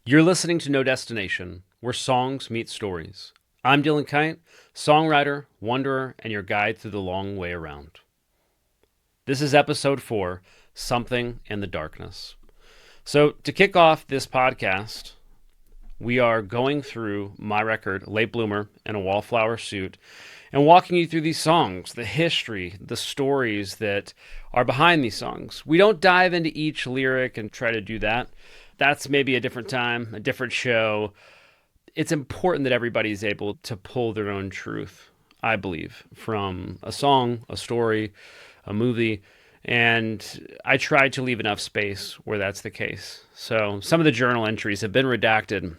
You're listening to No Destination, where songs meet stories. I'm Dylan Kight, songwriter, wanderer, and your guide through the long way around. This is episode 4, Something in the Darkness. So, to kick off this podcast, we are going through my record, Late Bloomer in a Wallflower Suit, and walking you through these songs, the history, the stories that are behind these songs. We don't dive into each lyric and try to do that. That's maybe a different time, a different show. It's important that everybody's able to pull their own truth, I believe, from a song, a story, a movie. And I try to leave enough space where that's the case. So some of the journal entries have been redacted,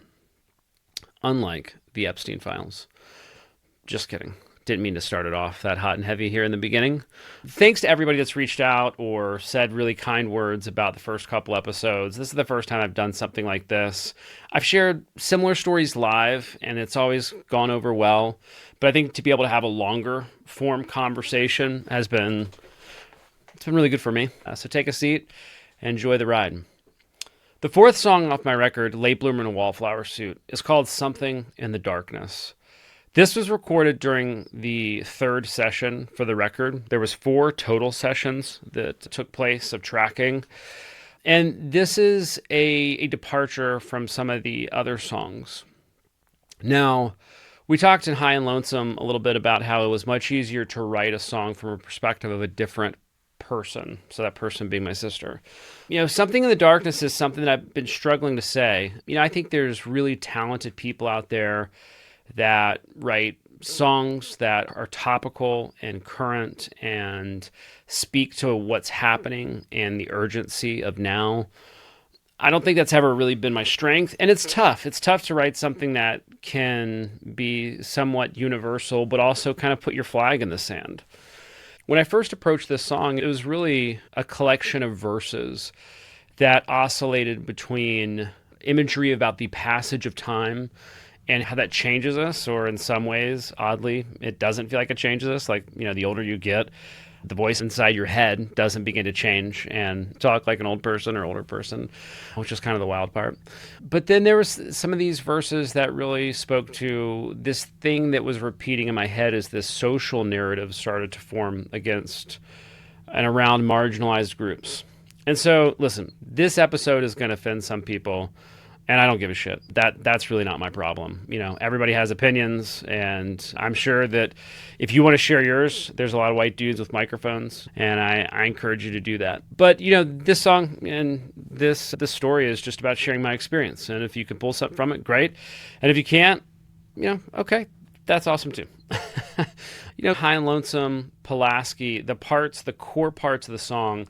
unlike the Epstein files. Just kidding. Didn't mean to start it off that hot and heavy here in the beginning. Thanks to everybody that's reached out or said really kind words about the first couple episodes. This is the first time I've done something like this. I've shared similar stories live, and it's always gone over well. But I think to be able to have a longer form conversation it's been really good for me. So take a seat and enjoy the ride. The fourth song off my record, Late Bloomer in a Wallflower Suit, is called Something in the Darkness. This was recorded during the third session for the record. There was 4 total sessions that took place of tracking. And this is a departure from some of the other songs. Now, we talked in High and Lonesome a little bit about how it was much easier to write a song from a perspective of a different person. So that person being my sister. Something in the Darkness is something that I've been struggling to say. I think there's really talented people out there that write songs that are topical and current and speak to what's happening and the urgency of now. I don't think that's ever really been my strength. And it's tough. It's tough to write something that can be somewhat universal, but also kind of put your flag in the sand. When I first approached this song, it was really a collection of verses that oscillated between imagery about the passage of time and how that changes us, or in some ways, oddly, it doesn't feel like it changes us. Like, the older you get, the voice inside your head doesn't begin to change and talk like an old person or older person, which is kind of the wild part. But then there was some of these verses that really spoke to this thing that was repeating in my head as this social narrative started to form against and around marginalized groups. And so, listen, this episode is going to offend some people. And I don't give a shit. That's really not my problem. Everybody has opinions, and I'm sure that if you want to share yours, there's a lot of white dudes with microphones, and I encourage you to do that. But, this song and this story is just about sharing my experience. And if you can pull something from it, great. And if you can't, okay, that's awesome too. High and Lonesome, Pulaski, the core parts of the song,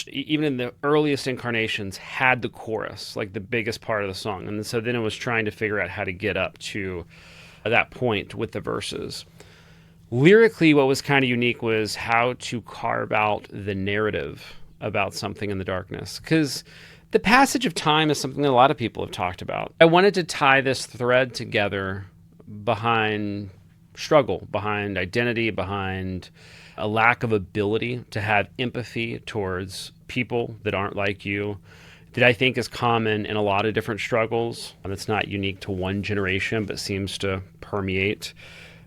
even in the earliest incarnations, had the chorus, like the biggest part of the song. And so then it was trying to figure out how to get up to that point with the verses. Lyrically, what was kind of unique was how to carve out the narrative about Something in the Darkness. Because the passage of time is something that a lot of people have talked about. I wanted to tie this thread together behind struggle, behind identity, behind a lack of ability to have empathy towards people that aren't like you, that I think is common in a lot of different struggles. And it's not unique to one generation, but seems to permeate.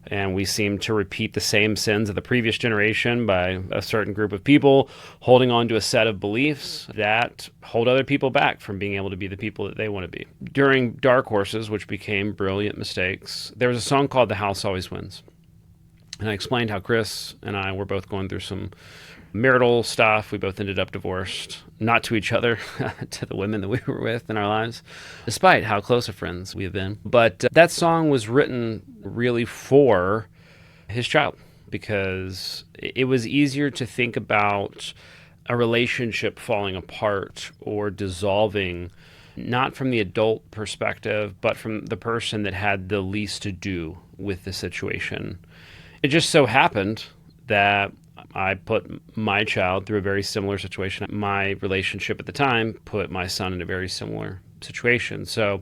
And we seem to repeat the same sins of the previous generation by a certain group of people holding on to a set of beliefs that hold other people back from being able to be the people that they want to be. During Dark Horses, which became Brilliant Mistakes, there was a song called The House Always Wins. And I explained how Chris and I were both going through some marital stuff. We both ended up divorced, not to each other, to the women that we were with in our lives, despite how close of friends we have been. But that song was written really for his child, because it was easier to think about a relationship falling apart or dissolving, not from the adult perspective, but from the person that had the least to do with the situation. It just so happened that I put my child through a very similar situation. My relationship at the time put my son in a very similar situation. So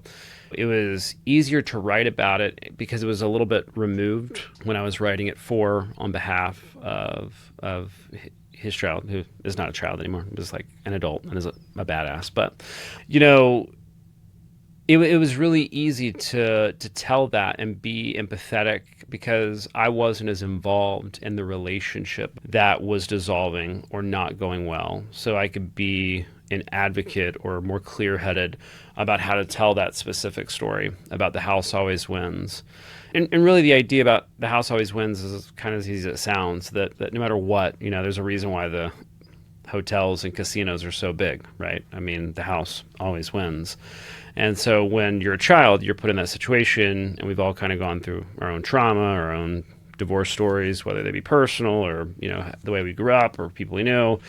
it was easier to write about it because it was a little bit removed when I was writing it on behalf of his child, who is not a child anymore, is like an adult and is a badass. But, it was really easy to tell that and be empathetic because I wasn't as involved in the relationship that was dissolving or not going well. So I could be an advocate or more clear-headed about how to tell that specific story about the house always wins. And really the idea about the house always wins is kind of as easy as it sounds, that no matter what, there's a reason why the hotels and casinos are so big, right? I mean, the house always wins. And so when you're a child, you're put in that situation, and we've all kind of gone through our own trauma, our own divorce stories, whether they be personal or, the way we grew up or people we know.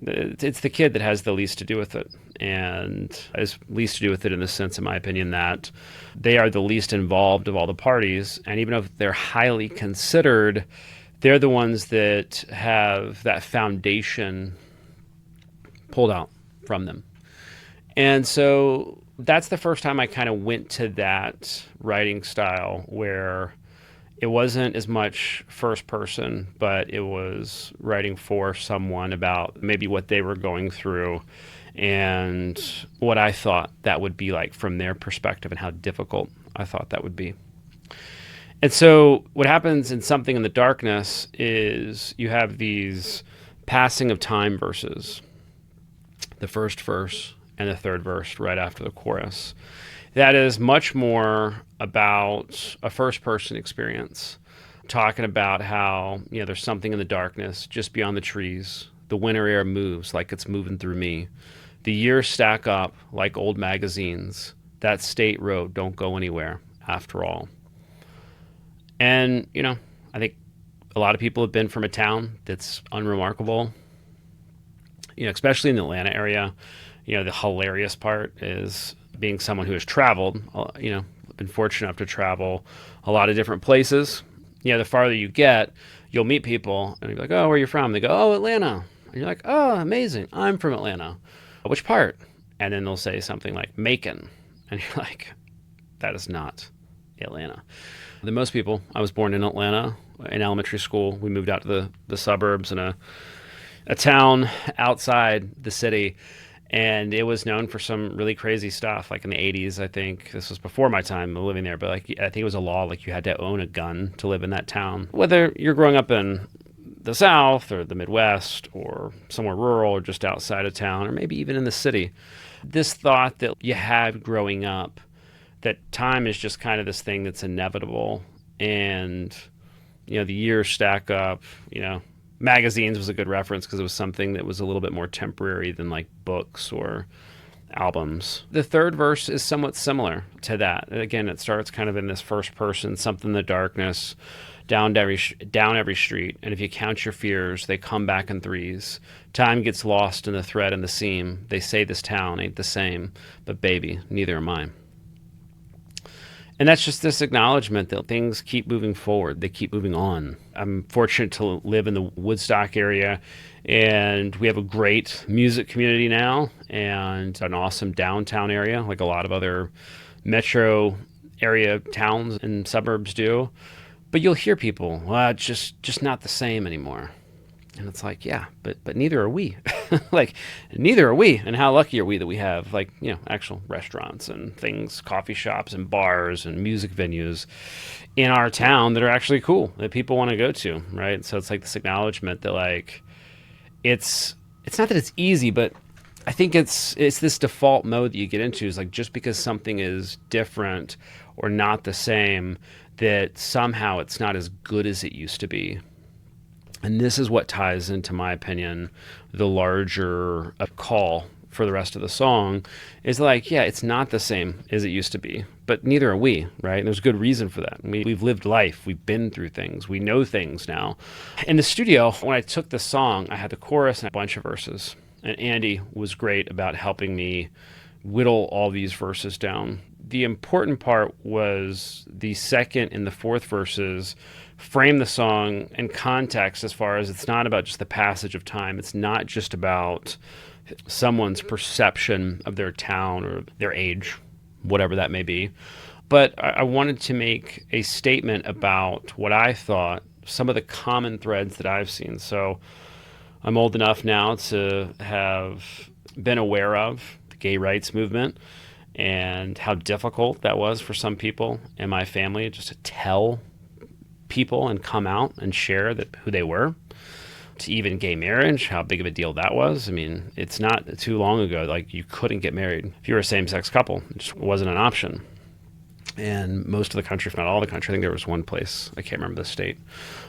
It's the kid that has the least to do with it, and has least to do with it in the sense, in my opinion, that they are the least involved of all the parties. And even if they're highly considered, they're the ones that have that foundation pulled out from them. And so that's the first time I kind of went to that writing style where it wasn't as much first person, but it was writing for someone about maybe what they were going through and what I thought that would be like from their perspective and how difficult I thought that would be. And so what happens in Something in the Darkness is you have these passing of time verses, the first verse and the third verse right after the chorus. That is much more about a first person experience, talking about how, there's something in the darkness just beyond the trees. The winter air moves like it's moving through me. The years stack up like old magazines. That state road don't go anywhere after all. And, I think a lot of people have been from a town that's unremarkable, especially in the Atlanta area. The hilarious part is being someone who has traveled, been fortunate enough to travel a lot of different places. The farther you get, you'll meet people and you're like, oh, where are you from? They go, oh, Atlanta. And you're like, oh, amazing. I'm from Atlanta. Which part? And then they'll say something like Macon. And you're like, that is not Atlanta. The most people, I was born in Atlanta in elementary school. We moved out to the suburbs in a town outside the city. And it was known for some really crazy stuff, like in the 80s, I think. This was before my time living there, but I think it was a law, like you had to own a gun to live in that town. Whether you're growing up in the South or the Midwest or somewhere rural or just outside of town or maybe even in the city, this thought that you had growing up, that time is just kind of this thing that's inevitable. And, the years stack up, magazines was a good reference because it was something that was a little bit more temporary than like books or albums. The third verse is somewhat similar to that. Again, it starts kind of in this first person, something in the darkness, down every street. And if you count your fears, they come back in threes. Time gets lost in the thread and the seam. They say this town ain't the same, but baby, neither am I. And that's just this acknowledgement that things keep moving forward. They keep moving on. I'm fortunate to live in the Woodstock area, and we have a great music community now and an awesome downtown area, like a lot of other metro area towns and suburbs do. But you'll hear people, well, it's just not the same anymore. And it's like, yeah, but neither are we. Like, neither are we. And how lucky are we that we have, like, actual restaurants and things, coffee shops and bars and music venues in our town that are actually cool, that people want to go to, right? So it's like this acknowledgement that, like, it's not that it's easy, but I think it's this default mode that you get into is like, just because something is different or not the same, that somehow it's not as good as it used to be. And this is what ties into, my opinion, the larger call for the rest of the song is like, yeah, it's not the same as it used to be, but neither are we, right? And there's good reason for that. We've lived life. We've been through things. We know things now. In the studio, when I took the song, I had the chorus and a bunch of verses. And Andy was great about helping me whittle all these verses down. The important part was the second and the fourth verses frame the song in context, as far as it's not about just the passage of time. It's not just about someone's perception of their town or their age, whatever that may be. But I wanted to make a statement about what I thought, some of the common threads that I've seen. So I'm old enough now to have been aware of the gay rights movement. and how difficult that was for some people in my family just to tell people and come out and share that who they were, to even gay marriage, how big of a deal that was. I mean, it's not too long ago, like, you couldn't get married if you were a same-sex couple. It just wasn't an option. And most of the country, if not all the country, I think there was one place, I can't remember the state.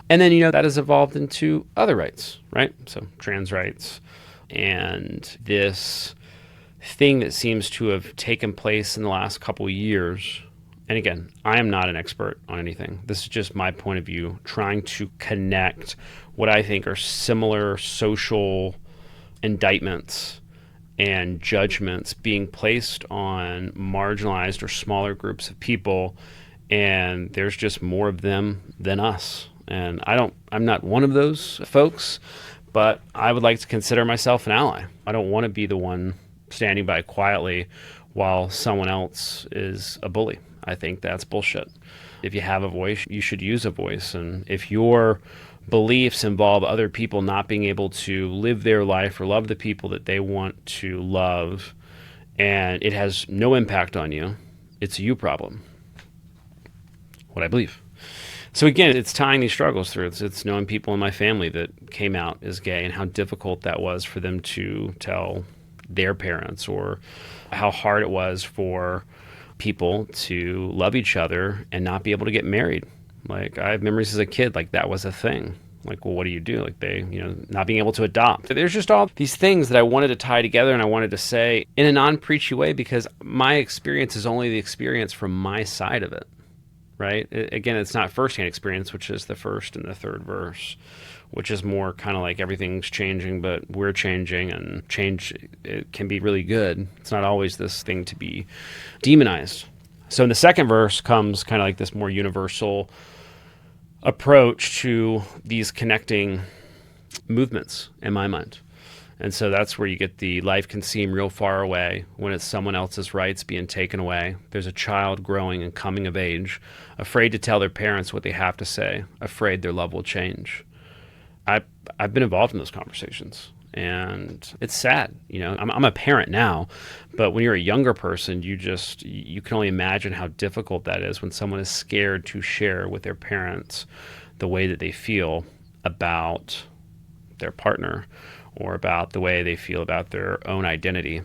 And then, that has evolved into other rights, right? So trans rights, and this thing that seems to have taken place in the last couple of years. And again, I am not an expert on anything. This is just my point of view, trying to connect what I think are similar social indictments and judgments being placed on marginalized or smaller groups of people. And there's just more of them than us. And I'm not one of those folks, but I would like to consider myself an ally. I don't want to be the one standing by quietly while someone else is a bully. I think that's bullshit. If you have a voice, you should use a voice. And if your beliefs involve other people not being able to live their life or love the people that they want to love, and it has no impact on you, it's a you problem. What I believe. So again, it's tying these struggles through. It's knowing people in my family that came out as gay and how difficult that was for them to tell their parents, or how hard it was for people to love each other and not be able to get married. Like, I have memories as a kid, like, that was a thing. Like, well, what do you do? Like, they, not being able to adopt. There's just all these things that I wanted to tie together, and I wanted to say in a non-preachy way, because my experience is only the experience from my side of it, right? Again, it's not firsthand experience, which is the first and the third verse, which is more kind of like everything's changing, but we're changing, and change, it can be really good. It's not always this thing to be demonized. So in the second verse comes kind of like this more universal approach to these connecting movements in my mind. And so that's where you get the life can seem real far away when it's someone else's rights being taken away. There's a child growing and coming of age, afraid to tell their parents what they have to say, afraid their love will change. I've been involved in those conversations, and it's sad. I'm a parent now, but when you're a younger person, you can only imagine how difficult that is when someone is scared to share with their parents the way that they feel about their partner, or about the way they feel about their own identity.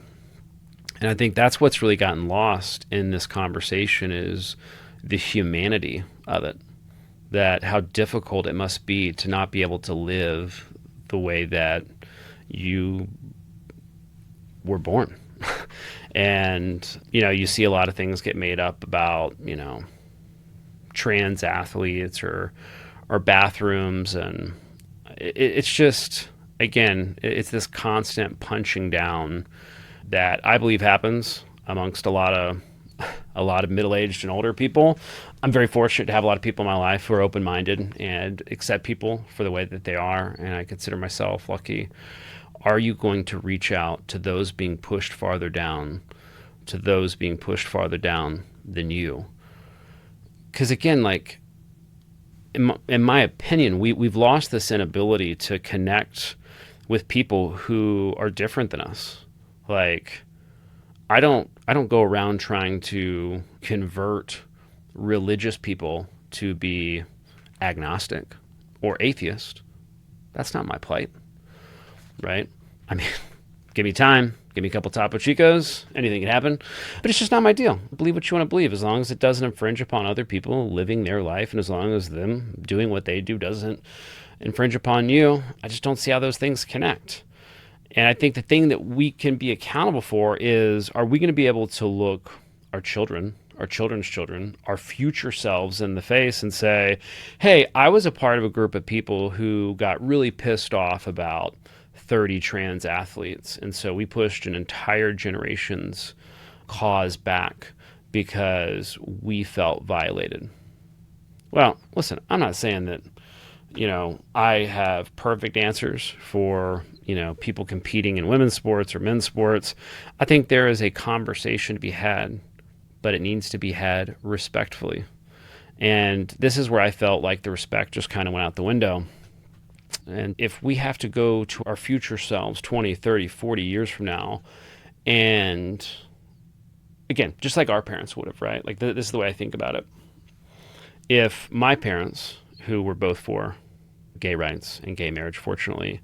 And I think that's what's really gotten lost in this conversation, is the humanity of it. That how difficult it must be to not be able to live the way that you were born. And, you see a lot of things get made up about, trans athletes or bathrooms. And it's just, again, it's this constant punching down that I believe happens amongst a lot of middle-aged and older people. I'm very fortunate to have a lot of people in my life who are open-minded and accept people for the way that they are, and I consider myself lucky. Are you going to reach out to those being pushed farther down, than you? Because again, like, in my opinion, we've lost this inability to connect with people who are different than us. Like, I don't go around trying to convert religious people to be agnostic or atheist. That's not my plight, right? I mean, give me time, give me a couple Topo Chicos, anything can happen, but it's just not my deal. Believe what you want to believe, as long as it doesn't infringe upon other people living their life, and as long as them doing what they do doesn't infringe upon you. I just don't see how those things connect. And I think the thing that we can be accountable for is, are we going to be able to look our children's children, our future selves in the face and say, hey, I was a part of a group of people who got really pissed off about 30 trans athletes. And so we pushed an entire generation's cause back because we felt violated. Well, listen, I'm not saying that, I have perfect answers for, people competing in women's sports or men's sports. I think there is a conversation to be had, but it needs to be had respectfully. And this is where I felt like the respect just kind of went out the window. And if we have to go to our future selves 20, 30, 40 years from now and again, just like our parents would have, right? Like this is the way I think about it. If my parents, who were both for gay rights and gay marriage, fortunately,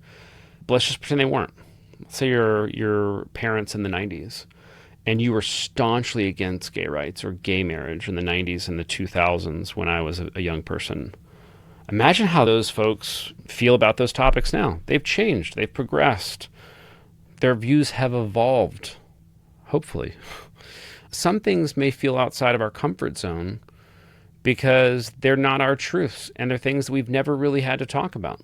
let's just pretend they weren't. Let's say your parents in the 90s and you were staunchly against gay rights or gay marriage in the 90s and the 2000s when I was a young person. Imagine how those folks feel about those topics now. They've changed, they've progressed, their views have evolved, hopefully. Some things may feel outside of our comfort zone because they're not our truths and they're things that we've never really had to talk about.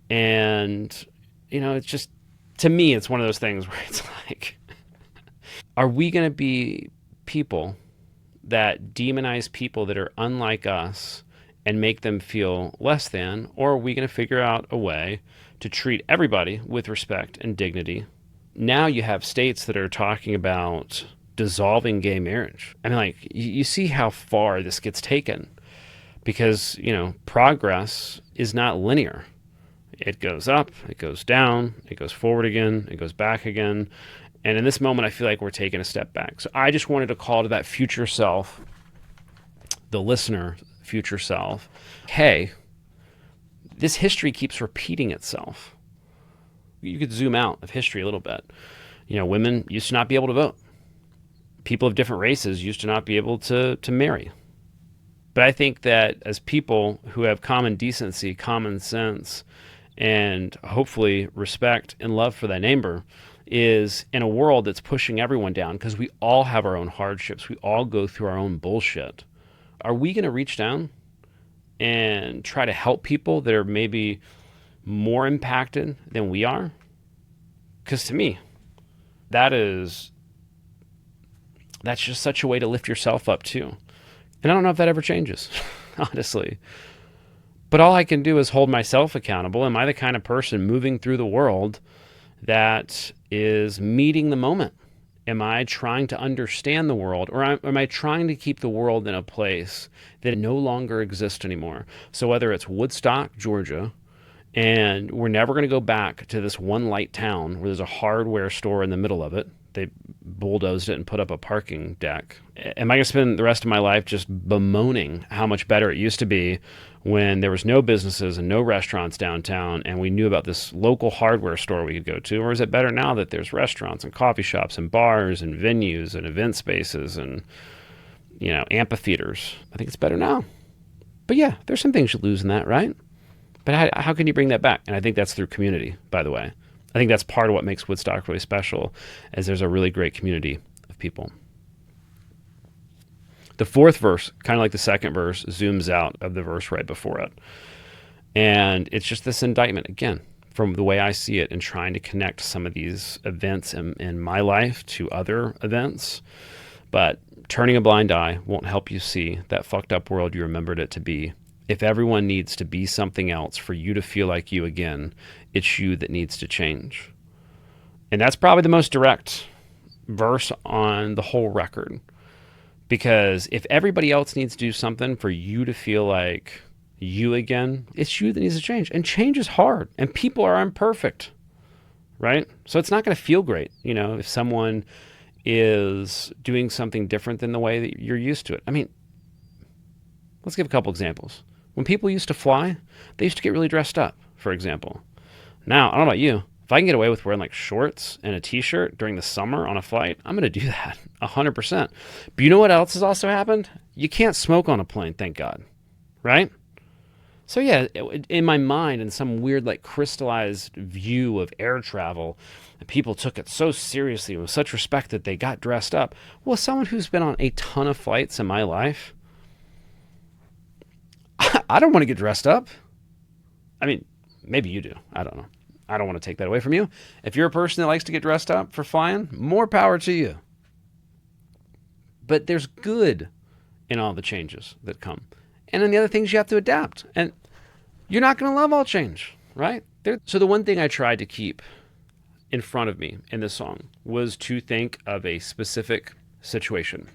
And, it's just, to me, it's one of those things where it's like, are we going to be people that demonize people that are unlike us and make them feel less than, or are we going to figure out a way to treat everybody with respect and dignity? Now you have states that are talking about dissolving gay marriage. I mean, like, you see how far this gets taken because, progress is not linear. It goes up, it goes down, it goes forward again, it goes back again. And in this moment, I feel like we're taking a step back. So I just wanted to call to that future self, the listener, future self, hey, this history keeps repeating itself. You could zoom out of history a little bit. Women used to not be able to vote. People of different races used to not be able to marry. But I think that as people who have common decency, common sense, and hopefully respect and love for thy neighbor, is in a world that's pushing everyone down because we all have our own hardships. We all go through our own bullshit. Are we going to reach down and try to help people that are maybe more impacted than we are? Because to me, that's just such a way to lift yourself up too. And I don't know if that ever changes, honestly. But all I can do is hold myself accountable. Am I the kind of person moving through the world that is meeting the moment? Am I trying to understand the world, or am I trying to keep the world in a place that no longer exists anymore? So whether it's Woodstock, Georgia, and we're never going to go back to this one light town where there's a hardware store in the middle of it. They bulldozed it and put up a parking deck. Am I going to spend the rest of my life just bemoaning how much better it used to be when there was no businesses and no restaurants downtown and we knew about this local hardware store we could go to? Or is it better now that there's restaurants and coffee shops and bars and venues and event spaces and, amphitheaters? I think it's better now. But yeah, there's some things you lose in that, right? But how can you bring that back? And I think that's through community, by the way. I think that's part of what makes Woodstock really special, is there's a really great community of people. The fourth verse, kind of like the second verse, zooms out of the verse right before it. And it's just this indictment, again, from the way I see it, and trying to connect some of these events in my life to other events. But turning a blind eye won't help you see that fucked up world you remembered it to be. If everyone needs to be something else for you to feel like you again, it's you that needs to change. And that's probably the most direct verse on the whole record. Because if everybody else needs to do something for you to feel like you again, it's you that needs to change. And change is hard. And people are imperfect, right? So it's not going to feel great, if someone is doing something different than the way that you're used to it. I mean, let's give a couple examples. When people used to fly, they used to get really dressed up, for example. Now, I don't know about you, if I can get away with wearing like shorts and a t-shirt during the summer on a flight, I'm going to do that 100%. But you know what else has also happened? You can't smoke on a plane, thank God, right? So yeah, in my mind, in some weird like crystallized view of air travel, people took it so seriously with such respect that they got dressed up. Well, someone who's been on a ton of flights in my life, I don't want to get dressed up. I mean, maybe you do. I don't know. I don't want to take that away from you. If you're a person that likes to get dressed up for flying, more power to you. But there's good in all the changes that come. And then the other things you have to adapt. And you're not going to love all change, right? So the one thing I tried to keep in front of me in this song was to think of a specific situation.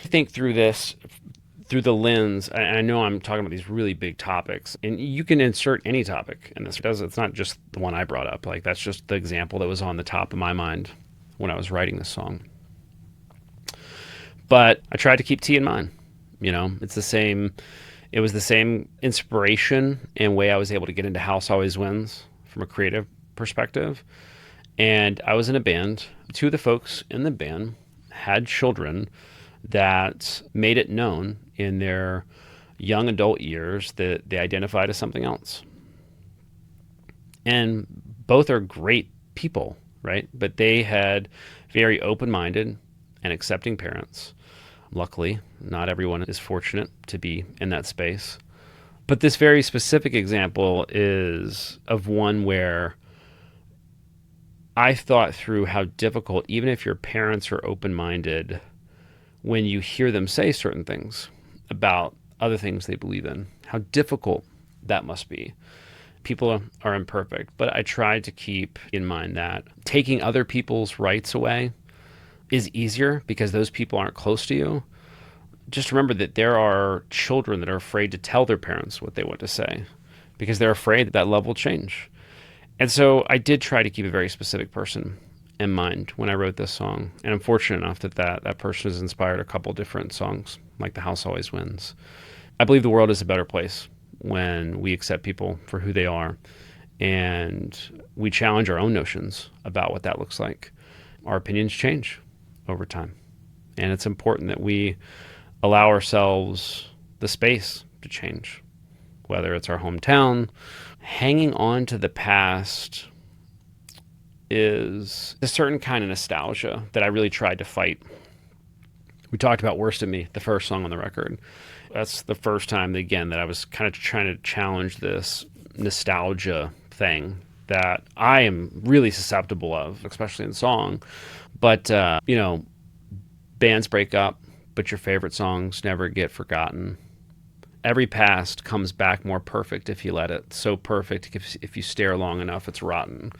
Think through this through the lens, and I know I'm talking about these really big topics, and you can insert any topic in this. It's not just the one I brought up. Like, that's just the example that was on the top of my mind when I was writing this song. But I tried to keep T in mind. It was the same inspiration and way I was able to get into House Always Wins from a creative perspective. And I was in a band. Two of the folks in the band had children that made it known in their young adult years that they identified as something else. And both are great people, right? But they had very open-minded and accepting parents. Luckily, not everyone is fortunate to be in that space. But this very specific example is of one where I thought through how difficult, even if your parents are open-minded, when you hear them say certain things about other things they believe in, how difficult that must be. People are imperfect, but I tried to keep in mind that taking other people's rights away is easier because those people aren't close to you. Just remember that there are children that are afraid to tell their parents what they want to say because they're afraid that love will change. And so I did try to keep a very specific person in mind when I wrote this song. And I'm fortunate enough that person has inspired a couple different songs, like The House Always Wins. I believe the world is a better place when we accept people for who they are and we challenge our own notions about what that looks like. Our opinions change over time. And it's important that we allow ourselves the space to change, whether it's our hometown. Hanging on to the past is a certain kind of nostalgia that I really tried to fight. We talked about Worst of Me, the first song on the record. That's the first time, again, that I was kind of trying to challenge this nostalgia thing that I am really susceptible of, especially in song. But, bands break up, but your favorite songs never get forgotten. Every past comes back more perfect if you let it. So perfect, if you stare long enough, it's rotten.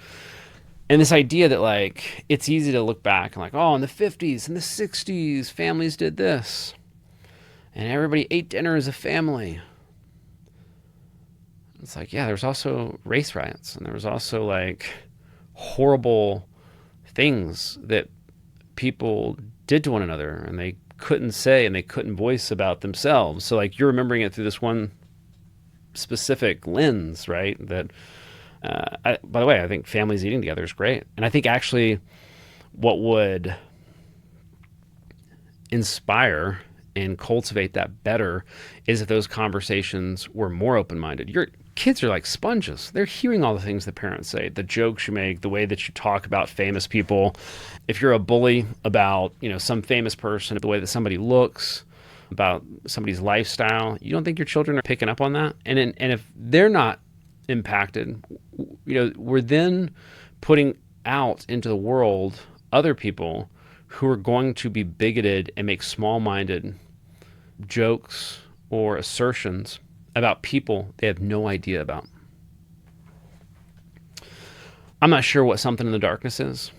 And this idea that, like, it's easy to look back and like, oh, in the 50s and the 60s, families did this. And everybody ate dinner as a family. It's like, yeah, there's also race riots. And there was also, like, horrible things that people did to one another. And they couldn't say and they couldn't voice about themselves. So, like, you're remembering it through this one specific lens, right? That, by the way, I think families eating together is great. And I think actually what would inspire and cultivate that better is if those conversations were more open-minded. Your kids are like sponges. They're hearing all the things the parents say, the jokes you make, the way that you talk about famous people. If you're a bully about, some famous person, the way that somebody looks, about somebody's lifestyle, you don't think your children are picking up on that? And if they're not impacted, we're then putting out into the world other people who are going to be bigoted and make small-minded jokes or assertions about people they have no idea about. I'm not sure what Something in the Darkness is.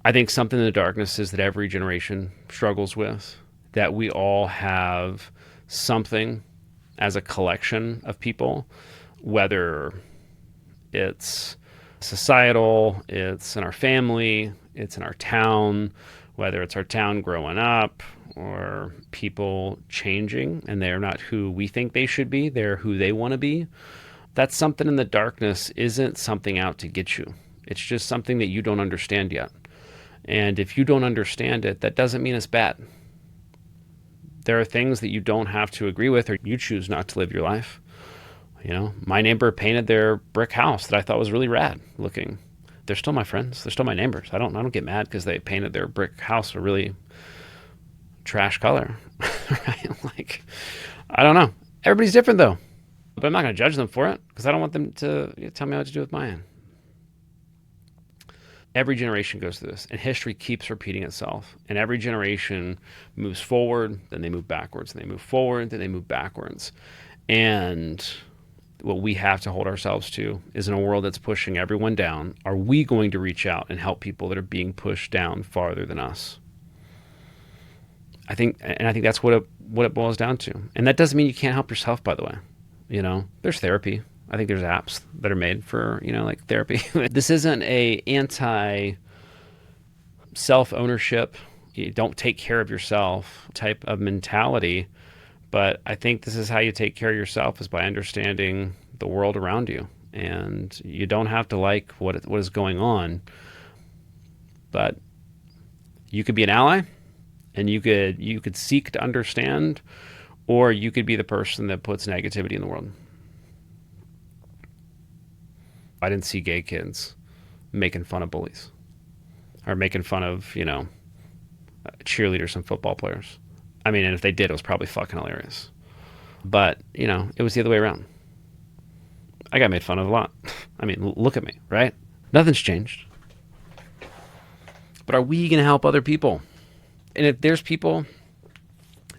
I think Something in the Darkness is that every generation struggles with, that we all have something as a collection of people, whether it's societal, it's in our family, it's in our town, whether it's our town growing up or people changing and they're not who we think they should be, they're who they want to be. That something in the darkness isn't something out to get you. It's just something that you don't understand yet. And if you don't understand it, that doesn't mean it's bad. There are things that you don't have to agree with or you choose not to live your life. My neighbor painted their brick house that I thought was really rad looking. They're still my friends. They're still my neighbors. I don't get mad because they painted their brick house a really trash color. Right? Like, I don't know. Everybody's different though. But I'm not going to judge them for it because I don't want them to tell me what to do with mine. Every generation goes through this, and history keeps repeating itself. And every generation moves forward, then they move backwards, and they move forward, then they move backwards. And what we have to hold ourselves to is, in a world that's pushing everyone down, are we going to reach out and help people that are being pushed down farther than us? I think that's what it boils down to. And that doesn't mean you can't help yourself, by the way. There's therapy. I think there's apps that are made for, like therapy. This isn't a anti self-ownership, you don't take care of yourself type of mentality. But I think this is how you take care of yourself, is by understanding the world around you. And you don't have to like what is going on, but you could be an ally, and you could seek to understand, or you could be the person that puts negativity in the world. I didn't see gay kids making fun of bullies or making fun of, cheerleaders and football players. I mean, and if they did, it was probably fucking hilarious. But, it was the other way around. I got made fun of a lot. I mean, look at me, right? Nothing's changed. But are we going to help other people? And if there's people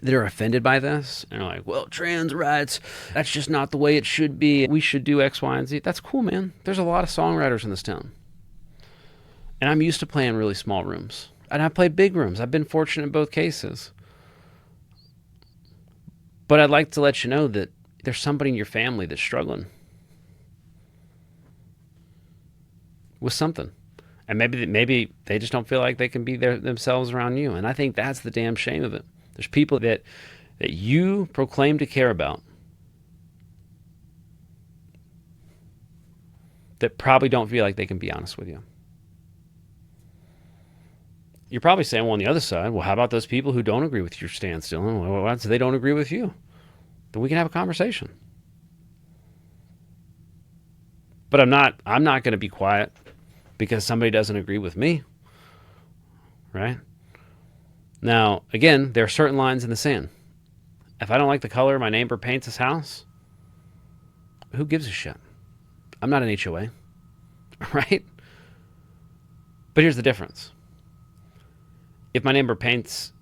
that are offended by this and are like, well, trans rights, that's just not the way it should be. We should do X, Y, and Z. That's cool, man. There's a lot of songwriters in this town. And I'm used to playing really small rooms. And I played big rooms. I've been fortunate in both cases. But I'd like to let you know that there's somebody in your family that's struggling with something. And maybe they just don't feel like they can be themselves around you. And I think that's the damn shame of it. There's people that you proclaim to care about that probably don't feel like they can be honest with you. You're probably saying, well, on the other side, well, how about those people who don't agree with your stance, Dylan? Well, they don't agree with you. Then we can have a conversation. But I'm not going to be quiet because somebody doesn't agree with me, right? Now, again, there are certain lines in the sand. If I don't like the color my neighbor paints his house, who gives a shit? I'm not an HOA, right? But here's the difference. If my neighbor paints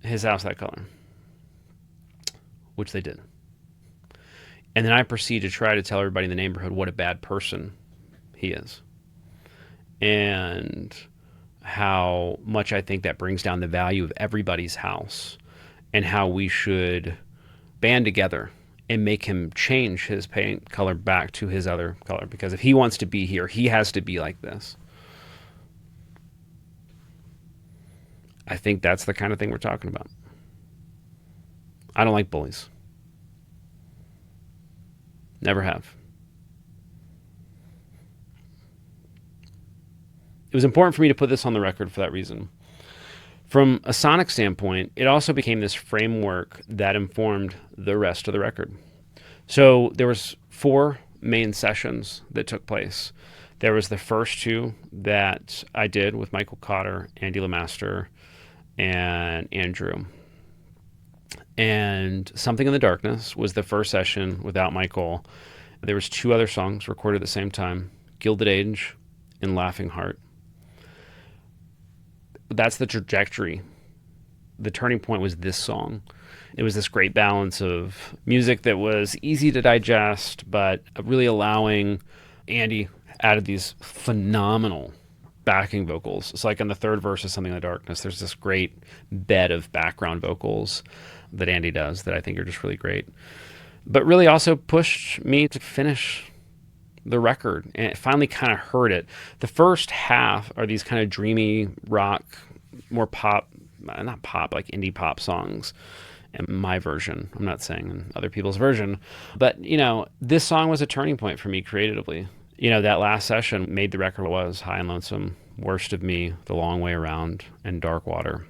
his house that color, which they did, and then I proceed to try to tell everybody in the neighborhood what a bad person he is, and how much I think that brings down the value of everybody's house, and how we should band together and make him change his paint color back to his other color, because if he wants to be here, he has to be like this. I think that's the kind of thing we're talking about. I don't like bullies. Never have. It was important for me to put this on the record for that reason. From a sonic standpoint, it also became this framework that informed the rest of the record. So there was 4 main sessions that took place. There was the first 2 that I did with Michael Cotter, Andy LeMaster, and Andrew. And Something in the Darkness was the first session without Michael. There was 2 other songs recorded at the same time, Gilded Age and Laughing Heart. That's the trajectory. The turning point was this song. It was this great balance of music that was easy to digest, but really allowing Andy added these phenomenal backing vocals. It's like in the third verse of Something in the Darkness, there's this great bed of background vocals that Andy does that I think are just really great. But really also pushed me to finish the record, and it finally kind of heard it. The first half are these kind of dreamy rock, more pop, not pop, like indie pop songs. And my version, I'm not saying other people's version, but this song was a turning point for me creatively. That last session made the record was High and Lonesome, Worst of Me, The Long Way Around, and Dark Water.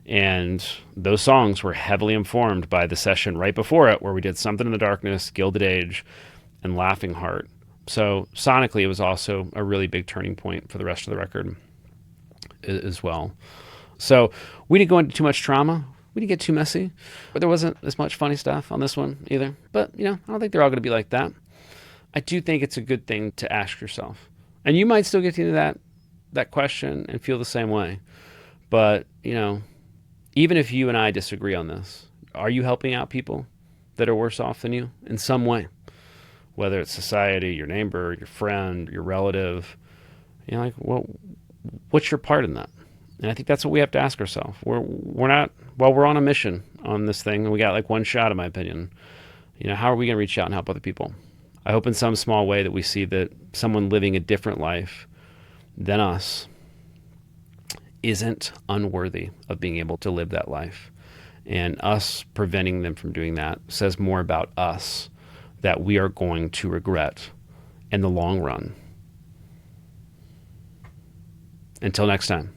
And those songs were heavily informed by the session right before it, where we did Something in the Darkness, Gilded Age, and Laughing Heart. So sonically, it was also a really big turning point for the rest of the record as well. So we didn't go into too much trauma. We didn't get too messy. But there wasn't as much funny stuff on this one either. But, I don't think they're all going to be like that. I do think it's a good thing to ask yourself. And you might still get into that question and feel the same way. But, even if you and I disagree on this, are you helping out people that are worse off than you in some way? Whether it's society, your neighbor, your friend, your relative. What's your part in that? And I think that's what we have to ask ourselves. We're on a mission on this thing, and we got like one shot, in my opinion. How are we going to reach out and help other people? I hope in some small way that we see that someone living a different life than us isn't unworthy of being able to live that life. And us preventing them from doing that says more about us that we are going to regret in the long run. Until next time.